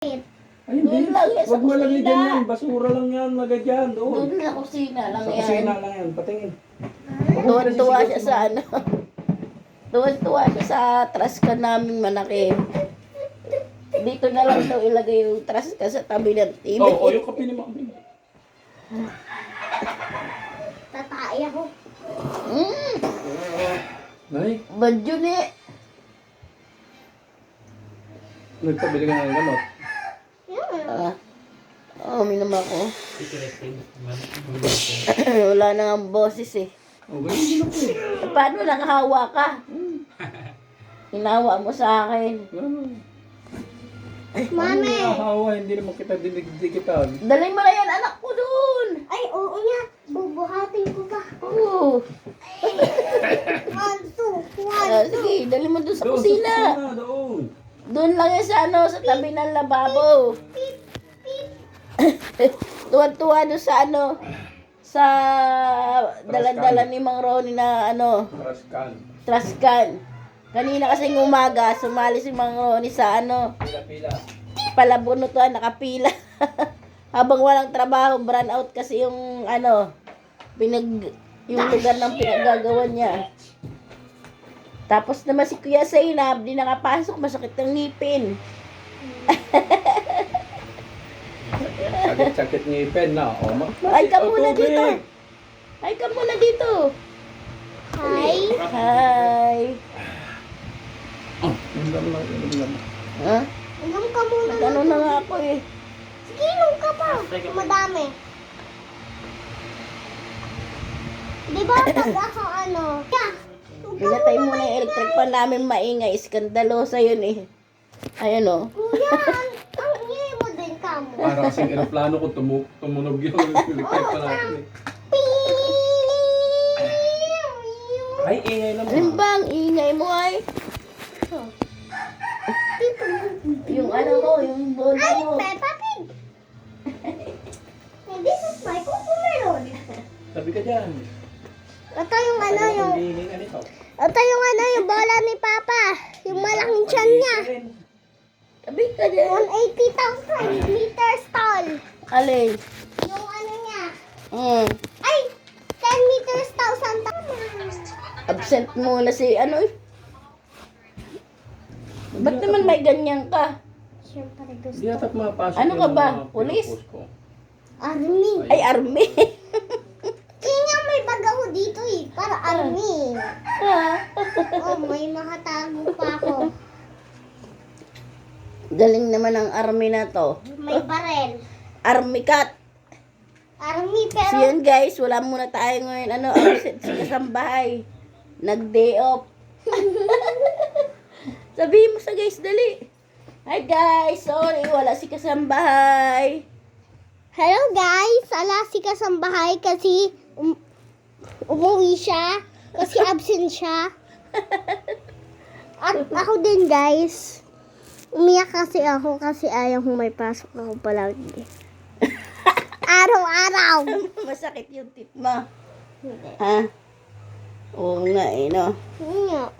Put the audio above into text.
Ay, Doon hindi. lang yan sa Huwag mo lang kusina. ganyan. Basura lang yan. Lagay dyan. Doon. Doon sa kusina lang Sa yan. kusina lang yan. Patingin. Tuwan-tuwa siya sa ano. Tuwan-tuwa siya sa trash can namin malaki. Dito na lang daw ilagay yung trash can sa tabi ng TV. Oo, yung kape ni Mami. Tatay ako. Nay, Badyo ni. nagpabili ka ng gamot. Minum ako. Wala na nga ang boses eh. Oh, ganyan din ako eh. Paano nanghawa ka? Hinawa mo sa akin. Mami! Hawa, hindi naman kita dinig-digitan. Dalhin mo na yan, anak ko doon. Ay, oo nga. Bubuhatin ko pa. Oo. 1, 2, 1, 2. Sige, dalhin mo doon sa Doon, kusina. doon. Doon lang yan sa ano, sa tabi ng lababo. Tuwan-tuwa doon sa ano, sa dalan-dalan ni Mang Ronnie na ano, Trash can. trash can. Kanina kasing umaga, sumali si Mang Ronnie sa ano, Pila-pila. palabunutan, nakapila. Habang walang trabaho, brand out kasi yung ano, yung lugar ng pinaggagawa niya. Tapos naman si Kuya Zainab, di nakapasok, masakit ng ngipin. Sakit-sakit ngipin na. Oh, Ay ka muna dito. Ay ka muna dito. Hi. Hi. Ha? Inom ka muna. Ano na nga ako eh. Sige, inom ka pa. Madami. Di ba pag ako ano? Yeah. Pinatay mo na yung electric fan namin maingay. Iskandalosa yun eh. Ayan o. Kuya, ang ingay mo din ka mo. Para kasing aeroplano ko tumunog yung electric pa natin. Ay, ingay naman. Ano ba ang ingay mo ay? Yung ano mo, yung bola Ay, mo. Peppa Pig. This is my Cocomelon. Sabi ka dyan. Ito yung ano yung... Hindi ka nito. Ito yung ano yung bola ni Papa. Yung malaking tiyan niya. Sabi ka dyan. 180,000 meters tall. Alin? Yung ano niya. Ay, 10 meters 1,000 tall. absent muna si ano eh. Ba't naman may ganyan ka? Siyempre gusto. Hindi yata mapasok Ano ka yung ba? mga Pulis? pinupost ko. Army. Ay, army. Kaya nga may bag ako dito eh. Para army. Oh, may makatago pa ako. Galing naman ang army na to. May barel. Army cat. Army So pero... yun guys, wala muna tayo ngayon. Ano, absent si kasambahay. Nag-day off. Sabihin mo sa guys, dali. Hi guys, sorry, wala si kasambahay. Hello guys! Ala si kasambahay kasi umuwi siya. Kasi absent siya. At ako din guys. Umiyak kasi ako kasi ayaw kong may pasok ako palagi. Araw-araw. Masakit yung tip mo. Ha? Oo nga eh, no?